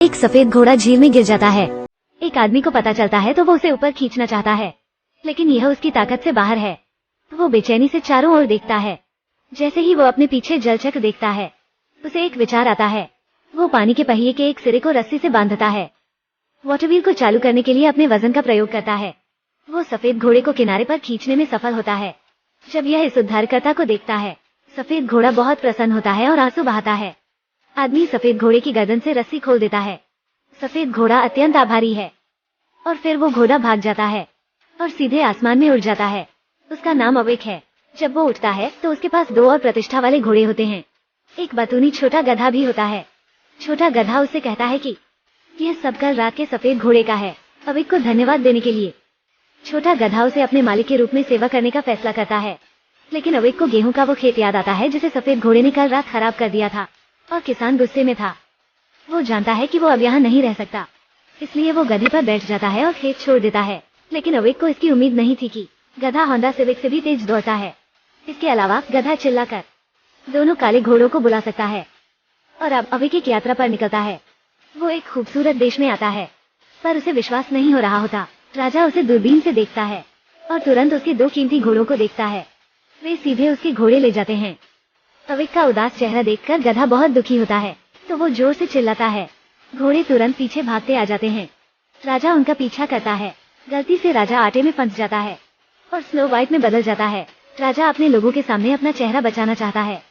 एक सफेद घोड़ा झील में गिर जाता है। एक आदमी को पता चलता है तो वो उसे ऊपर खींचना चाहता है, लेकिन यह उसकी ताकत से बाहर है। वो बेचैनी से चारों ओर देखता है। जैसे ही वो अपने पीछे जलचक्र देखता है, उसे एक विचार आता है। वो पानी के पहिए के एक सिरे को रस्सी से बांधता है। वाटरव्हील को चालू करने के लिए अपने वजन का प्रयोग करता है। वो सफेद घोड़े को किनारे पर खींचने में सफल होता है। जब यह इस उद्धारकर्ता को देखता है, सफेद घोड़ा बहुत प्रसन्न होता है और आंसू बहाता है। आदमी सफेद घोड़े की गर्दन से रस्सी खोल देता है। सफेद घोड़ा अत्यंत आभारी है और फिर वो घोड़ा भाग जाता है और सीधे आसमान में उड़ जाता है। उसका नाम अविक है। जब वो उठता है तो उसके पास 2 और प्रतिष्ठा वाले घोड़े होते हैं। एक बतूनी छोटा गधा भी होता है। छोटा गधा उससे कहता है कि यह सब कल रात के सफेद घोड़े का है, अविक को धन्यवाद देने के लिए। छोटा गधा उसे अपने मालिक के रूप में सेवा करने का फैसला करता है, लेकिन अविक को गेहूं का वो खेत याद आता है जिसे सफेद घोड़े ने कल रात खराब कर दिया था और किसान गुस्से में था। वो जानता है कि वो अब यहाँ नहीं रह सकता, इसलिए वो गधे पर बैठ जाता है और खेत छोड़ देता है। लेकिन अविक को इसकी उम्मीद नहीं थी कि गधा होंडा सिविक से भी तेज दौड़ता है। इसके अलावा गधा चिल्लाकर दोनों काले घोड़ों को बुला सकता है और अब अविक एक यात्रा पर निकलता है। वो एक खूबसूरत देश में आता है, पर उसे विश्वास नहीं हो रहा होता। राजा उसे दूरबीन से देखता है और तुरंत उसके 2 कीमती घोड़ों को देखता है। वे सीधे उसके घोड़े ले जाते हैं। अविक का उदास चेहरा देखकर गधा बहुत दुखी होता है, तो वो जोर से चिल्लाता है। घोड़े तुरंत पीछे भागते आ जाते हैं। राजा उनका पीछा करता है। गलती से राजा आटे में फंस जाता है और स्नो व्हाइट में बदल जाता है। राजा अपने लोगों के सामने अपना चेहरा बचाना चाहता है,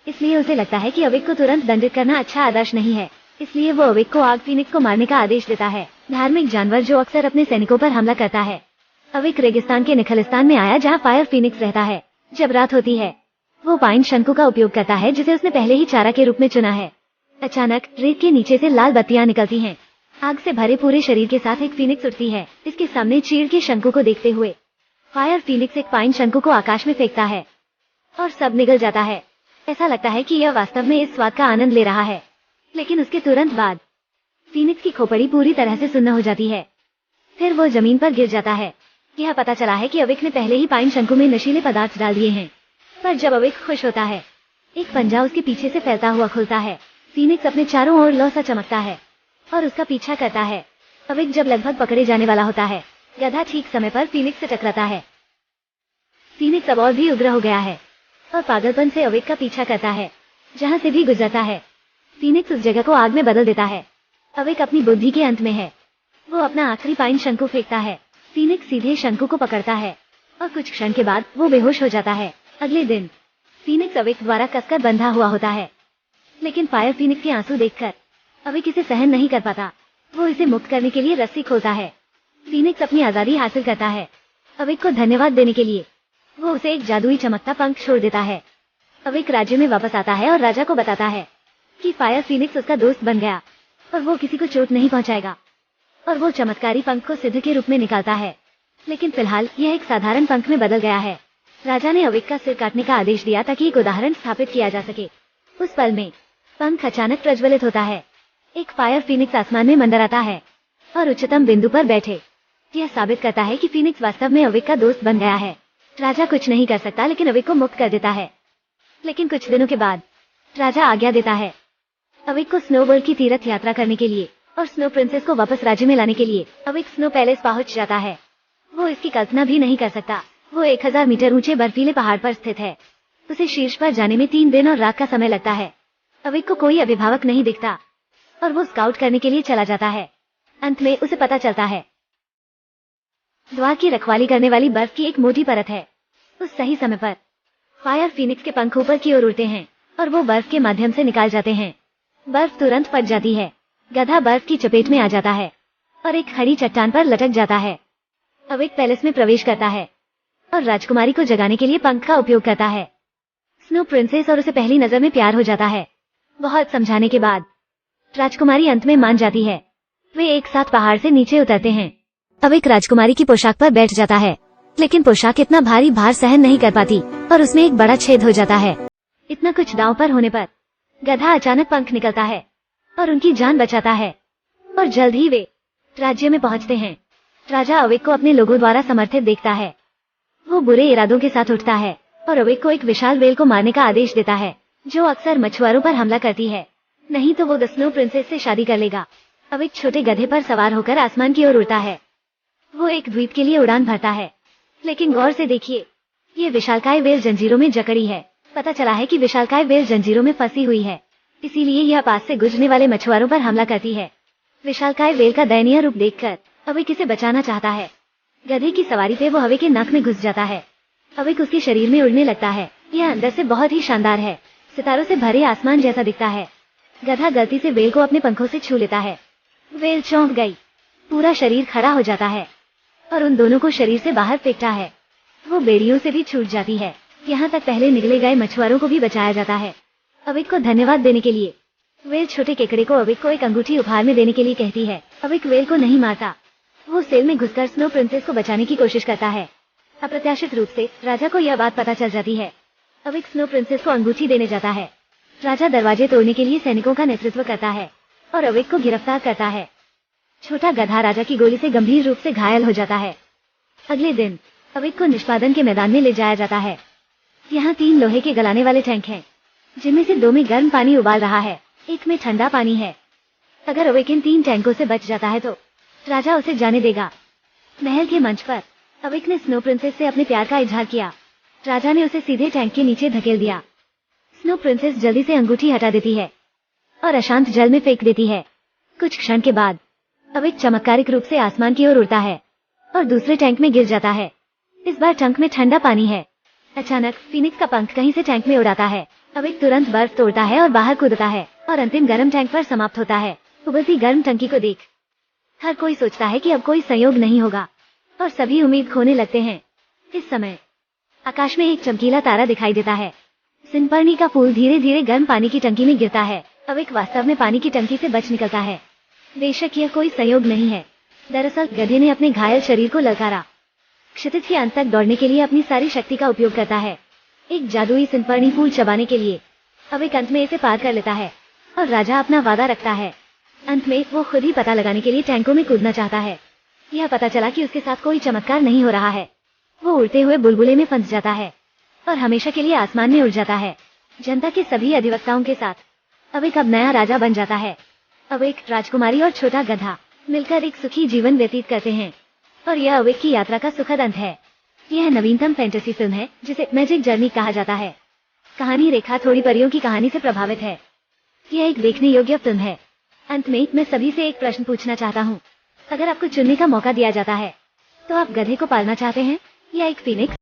इसलिए उसे लगता है कि अविक को तुरंत दंडित करना अच्छा आदर्श नहीं है। इसलिए वो अविक को आग फीनिक्स को मारने का आदेश देता है, धार्मिक जानवर जो अक्सर अपने सैनिकों पर हमला करता है। अविक रेगिस्तान के निखलिस्तान में आया जहाँ फायर फीनिक्स रहता है। जब रात होती है, वो पाइन शंकु का उपयोग करता है जिसे उसने पहले ही चारा के रूप में चुना है। अचानक रेत के नीचे से लाल बत्तियां निकलती हैं। आग से भरे पूरे शरीर के साथ एक फीनिक्स उठती है। इसके सामने चीड़ के शंकु को देखते हुए फायर फीनिक्स एक पाइन शंकु को आकाश में फेंकता है और सब निगल जाता है। ऐसा लगता है कि यह वास्तव में इस स्वाद का आनंद ले रहा है, लेकिन उसके तुरंत बाद फीनिक्स की खोपड़ी पूरी तरह से सुन्न हो जाती है। फिर वो जमीन पर गिर जाता है। यह पता चला है कि अविक ने पहले ही पाइन शंकु में नशीले पदार्थ डाल दिए हैं। पर जब अविक खुश होता है, एक पंजा उसके पीछे से फैलता हुआ खुलता है। फीनिक्स अपने चारों ओर लौ सा चमकता है और उसका पीछा करता है। अविक जब लगभग पकड़े जाने वाला होता है, गधा ठीक समय पर फीनिक्स से टकराता है। फीनिक्स अब और भी उग्र हो गया है और पागलपन से अविक का पीछा करता है। जहाँ से भी गुजरता है, फीनिक्स उस जगह को आग में बदल देता है। अविक अपनी बुद्धि के अंत में है। वो अपना आखिरी पाइन शंकु फेंकता है। फीनिक्स सीधे शंकु को पकड़ता है और कुछ क्षण के बाद वो बेहोश हो जाता है। अगले दिन फीनिक्स अविक द्वारा कसकर बंधा हुआ होता है, लेकिन फायर फीनिक्स के आंसू देखकर अविक इसे सहन नहीं कर पाता। वो इसे मुक्त करने के लिए रस्सी खोलता है। फीनिक्स अपनी आजादी हासिल करता है। अविक को धन्यवाद देने के लिए वो उसे एक जादुई चमकता पंख छोड़ देता है। अविक राज्य में वापस आता है और राजा को बताता है कि फायर फीनिक्स उसका दोस्त बन गया और वो किसी को चोट नहीं पहुंचाएगा, और वो चमत्कारी पंख को सिद्ध के रूप में निकालता है। लेकिन फिलहाल यह एक साधारण पंख में बदल गया है। राजा ने अविक का सिर काटने का आदेश दिया ताकि एक उदाहरण स्थापित किया जा सके। उस पल में पंख अचानक प्रज्वलित होता है। एक फायर फीनिक्स आसमान में मंडराता है और उच्चतम बिंदु पर बैठे। यह साबित करता है कि फीनिक्स वास्तव में अविक का दोस्त बन गया है। राजा कुछ नहीं कर सकता, लेकिन अविक को मुक्त कर देता है। लेकिन कुछ दिनों के बाद राजा आज्ञा देता है अविक को स्नो वर्ल्ड की तीर्थ यात्रा करने के लिए और स्नो प्रिंसेस को वापस राज्य में लाने के लिए। अविक स्नो पैलेस पहुंच जाता है। वो इसकी कल्पना भी नहीं कर सकता। वो 1000 मीटर ऊंचे बर्फीले पहाड़ पर स्थित है। उसे शीर्ष पर जाने में 3 दिन और रात का समय लगता है। अविक को कोई अभिभावक नहीं दिखता और वो स्काउट करने के लिए चला जाता है। अंत में उसे पता चलता है द्वार की रखवाली करने वाली बर्फ की एक मोटी परत है। उस सही समय पर फायर फीनिक्स के पंख ऊपर की ओर उड़ते हैं और वो बर्फ के माध्यम से निकाल जाते हैं। बर्फ तुरंत फट जाती है। गधा बर्फ की चपेट में आ जाता है और एक खड़ी चट्टान पर लटक जाता है। अविक पैलेस में प्रवेश करता है और राजकुमारी को जगाने के लिए पंख का उपयोग करता है। स्नो प्रिंसेस और उसे पहली नजर में प्यार हो जाता है। बहुत समझाने के बाद राजकुमारी अंत में मान जाती है। वे एक साथ पहाड़ से नीचे उतरते हैं। अविक राजकुमारी की पोशाक पर बैठ जाता है, लेकिन पोशाक इतना भारी भार सहन नहीं कर पाती और उसमें एक बड़ा छेद हो जाता है। इतना कुछ दांव पर होने पर गधा अचानक पंख निकलता है और उनकी जान बचाता है और जल्द ही वे राज्य में पहुंचते हैं। राजा अविक को अपने लोगों द्वारा समर्थित देखता है। वो बुरे इरादों के साथ उठता है और अविक को एक विशाल व्हेल को मारने का आदेश देता है, जो अक्सर मछुआरों पर हमला करती है। नहीं तो वो द स्नो प्रिंसेस से शादी कर लेगा। अब एक छोटे गधे पर सवार होकर आसमान की ओर उड़ता है। वो एक द्वीप के लिए उड़ान भरता है, लेकिन गौर से देखिए, ये विशालकाय व्हेल जंजीरों में जकड़ी है। पता चला है कि विशालकाय व्हेल जंजीरों में फंसी हुई है, इसीलिए यह पास से गुजरने वाले मछुआरों पर हमला करती है। विशालकाय व्हेल का दयनीय रूप देखकर अविक इसे बचाना चाहता है। गधे की सवारी पे वो हवे के नाक में घुस जाता है। अविक उसके शरीर में उड़ने लगता है। यह अंदर से बहुत ही शानदार है, सितारों से भरे आसमान जैसा दिखता है। गधा गलती से व्हेल को अपने पंखों से छू लेता है। व्हेल चौंक गई, पूरा शरीर खड़ा हो जाता है और उन दोनों को शरीर से बाहर फेंकता है। वो बेड़ियों से भी छूट जाती है। यहाँ तक पहले निगले गए मछुआरों को भी बचाया जाता है। अविक को धन्यवाद देने के लिए व्हेल छोटे केकड़े को अविक को एक अंगूठी उपहार में देने के लिए कहती है। अविक व्हेल को नहीं मारता, वो सेल में घुसकर स्नो प्रिंसेस को बचाने की कोशिश करता है। अप्रत्याशित रूप से राजा को यह बात पता चल जाती है। अविक स्नो प्रिंसेस को अंगूठी देने जाता है। राजा दरवाजे तोड़ने के लिए सैनिकों का नेतृत्व करता है और अविक को गिरफ्तार करता है। छोटा गधा राजा की गोली से गंभीर रूप से घायल हो जाता है। अगले दिन अविक को निष्पादन के मैदान में ले जाया जाता है। यहाँ 3 लोहे के गलाने वाले टैंक हैं, जिनमें से 2 में गर्म पानी उबाल रहा है, एक में ठंडा पानी है। अगर अविक इन 3 टैंकों से बच जाता है तो राजा उसे जाने देगा। महल के मंच पर अविक ने स्नो प्रिंसेस से अपने प्यार का इजहार किया। राजा ने उसे सीधे टैंक के नीचे धकेल दिया। स्नो प्रिंसेस जल्दी से अंगूठी हटा देती है और अशांत जल में फेंक देती है। कुछ क्षण के बाद अविक चमत्कारिक रूप से आसमान की ओर उड़ता है और दूसरे टैंक में गिर जाता है। इस बार टैंक में ठंडा पानी है। अचानक फीनिक्स का पंख कहीं से टैंक में उड़ाता है। अविक तुरंत बर्फ तोड़ता है और बाहर कूदता है और अंतिम गर्म टैंक पर समाप्त होता है। उबलती गर्म टंकी को देख हर कोई सोचता है कि अब कोई संयोग नहीं होगा और सभी उम्मीद खोने लगते हैं। इस समय आकाश में एक चमकीला तारा दिखाई देता है। सिनपर्णी का फूल धीरे धीरे गर्म पानी की टंकी में गिरता है। अविक वास्तव में पानी की टंकी से बच निकलता है। बेशक यह कोई संयोग नहीं है, दरअसल गधे ने अपने घायल शरीर को ललकारा। क्षितिज के अंत तक दौड़ने के लिए अपनी सारी शक्ति का उपयोग करता है, एक जादुई सिनपर्णी फूल चबाने के लिए। अविक अंत में इसे पार कर लेता है और राजा अपना वादा रखता है। अंत में वो खुद ही पता लगाने के लिए टैंकों में कूदना चाहता है। यह पता चला कि उसके साथ कोई चमत्कार नहीं हो रहा है। वो उड़ते हुए बुलबुले में फंस जाता है और हमेशा के लिए आसमान में उड़ जाता है। जनता के सभी अधिवक्ताओं के साथ अविक अब नया राजा बन जाता है। अविक, राजकुमारी और छोटा गधा मिलकर एक सुखी जीवन व्यतीत करते हैं और यह अविक की यात्रा का सुखद अंत है। यह नवीनतम फैंटेसी फिल्म है जिसे मैजिक जर्नी कहा जाता है। कहानी रेखा थोड़ी परियों की कहानी से प्रभावित है। यह एक देखने योग्य फिल्म है। अंत में मैं सभी से एक प्रश्न पूछना चाहता हूँ। अगर आपको चुनने का मौका दिया जाता है तो आप गधे को पालना चाहते हैं या एक फीनिक्स?